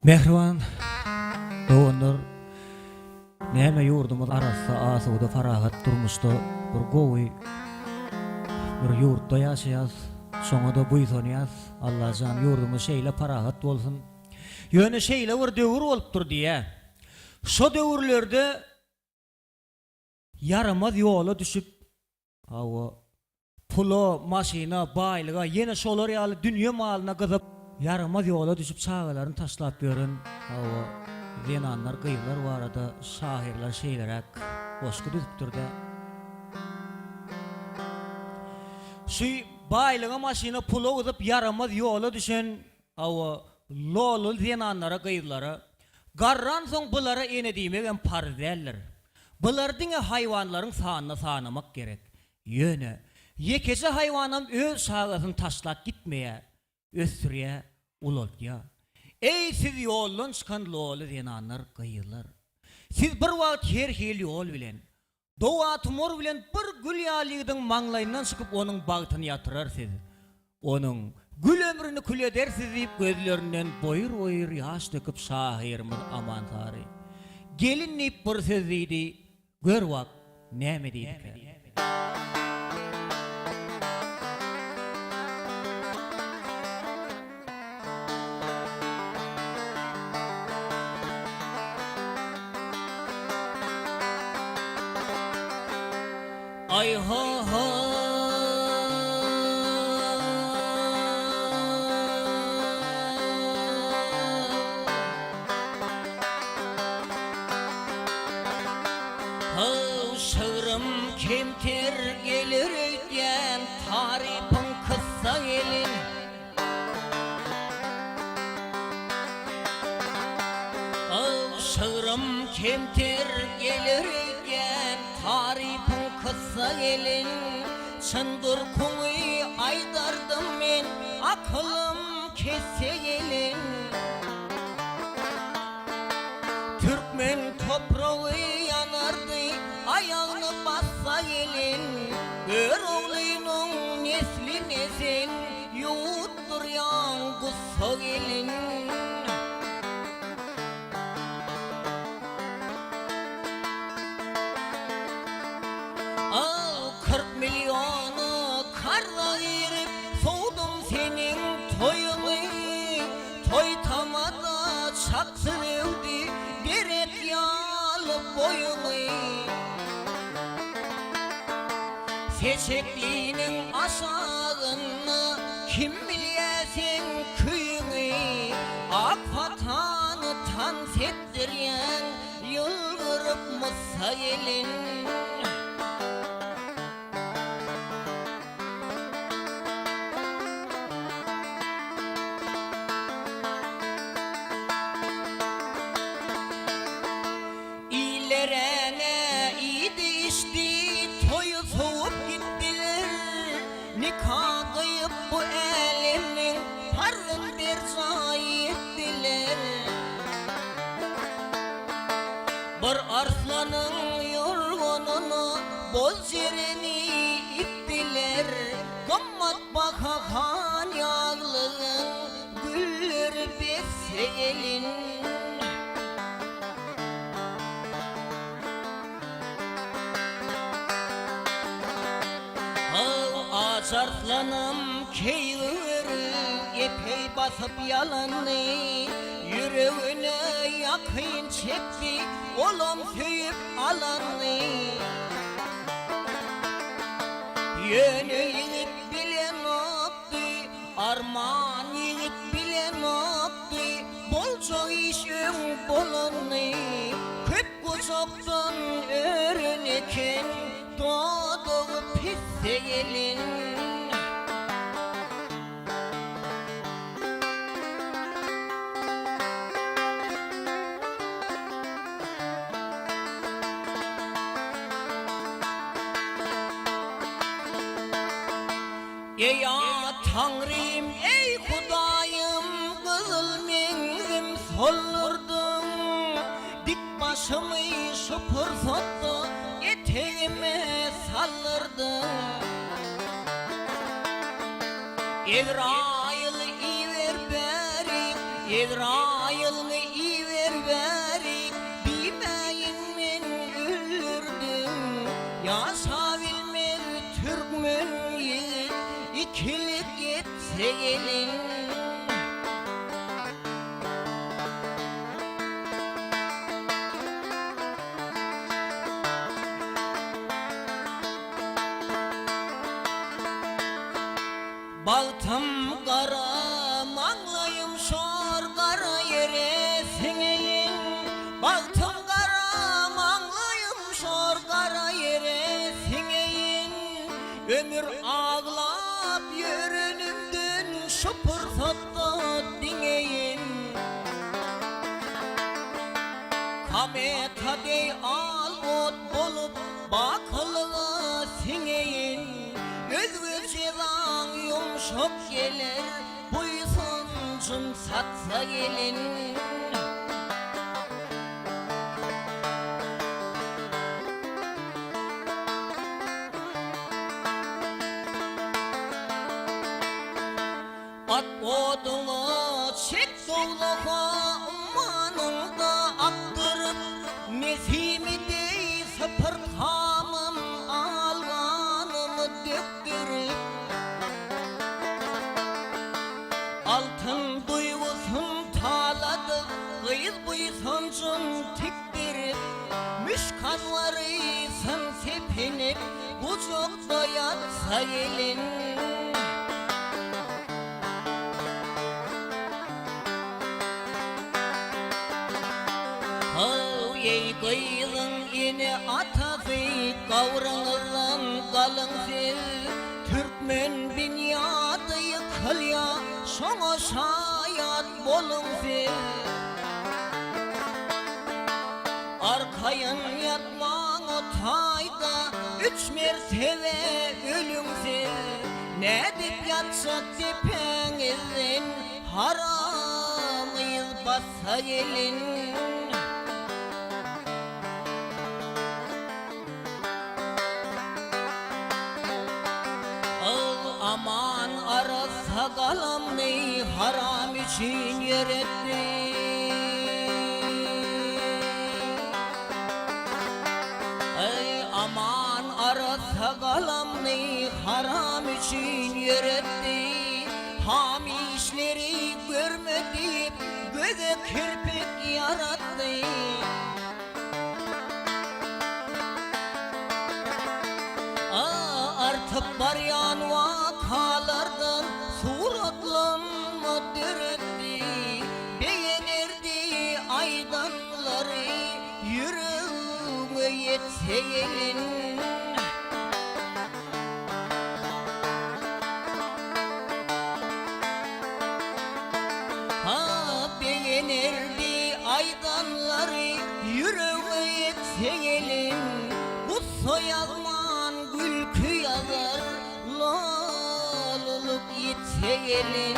Mehriban doğanlar näme yurdumuz arasy asuda farahat durmuşda bir gowy bir yurtda ýaşaýas, şoňa da buýsanýas. Allahyjam yurdumuz şeýle farahat bolsun. Ýöne şeýle bir döwür bolupdyr diýe. Şo döwürlerde yaramaz ýola düşüp hawa pulo, maşina, baýlyga ýene şolar ýaly dünýe malyna gyzyp yaramaz ýola düşüp çağalaryny taşlap ýören hawa zenanlar, gyýlar barada şairler şeýlerek goşky düzüpdir-de. Şu baýlyga maşina pulo gyzyp yaramaz ýola düşen hawa lolul zenanlara, gyýlara garran soň bulara ene diýmegen farz däldir. Bulardyň haýwanlaryň sanyny sanamak gerek. Ýöne ýekesi haýwanam öz şagasyny taşlap gitmeýär. Ösürýä, ulatýa. Ey siz ýoldan çykan lolu zenanlar, gyýlar. Siz bir wagt her hil ýol bilen, dowa tumur bilen bir gül ýalygyň maňlaýyndan çykyp onuň bagtyny ýatyrarsyz. Onuň gül ömrüni kül edersiz diýip gözlerinden boýur-boýur ýaş döküp şahyrymyz Amansary. Gelin diýip bir söz diýdi, gör wagt näme diýdi. Ay ha ha şığırım kemtir gelir öýden tarifin kıssa gelin. Şığırım kemtir gelir öýden tarifin kıssa gelin. Çındır kuňy aýdardym men, akylym kesse gelin. Türkmen topragy ýanardy, aýagyny bassa gelin. Bir oglynyň nesline sen ýutdurýan gussa gelin. Milyonu karla girip soğudum senin toyunu. Toy tamada çaksın evdi deret yalı boyunu. Seçekliğinin aşağını kim bilyesin köyünü. Ak vatanı tan settiryen yıldırıp mısa gelin. Nikah kıyıp bu elimin parın bir zayittiler. Bir arslanın yorgununu boz yerini ittiler. Gammat baka kan yağlığın gülleri besse gelin. Arslanım keýgiri epey basıp yalanny. Yüreğine yakyn çekdi olam söyüp alanny. Ýöne ýigit bilen opdy, arman ýigit bilen opdy. Bolçak iş öň bolanny. Köp gocakdan ören eken dodagy pisse gelin. Ey Tanrım, ey Hudaýym, gyzyl meňzim sollurdum. Dik başymy şu pursatda etegime sallırdım. Ezrail iver beri, Ezrail Baktım kara manlayım şor kara yere sineyin. Ömür ağlap yörünümdün şıpırsatta dineyin. Kameta dey al ot bolup bakılığı sineyin. Özgür cezan yumuşak gelir, buysuncum satsa gelin. At odunu çek doluğa manında attırıp nesimi dey sıpırtamım alganımı döktürüp altın duygusun taladı kıyız buysuncun tiktirip müşkanlarıysın sepinip kucukta yatsa gelin. Ey kıyılın yine atası kavrağılan kalın fil Türkmen binyadı yıkıl ya şona şayat bolun fil Arkayın yatman o tayda 3 mertebe ölüm fil Ne dip yatsak dipengizin haramıyız bassa gelin Aman arasa kalam ney haram için yeretti Ey aman arasa kalam ney haram için yeretti Hami işleri görmedi göze kirpik yarattı Artık baryan vakalardan suratlanma diretti Beğenirdi aydanları yüreğime yetse gelin Beğenirdi aydanları yüreğime yetse gelin Bu soyazman gülkü yazar Lalılık yetse gelin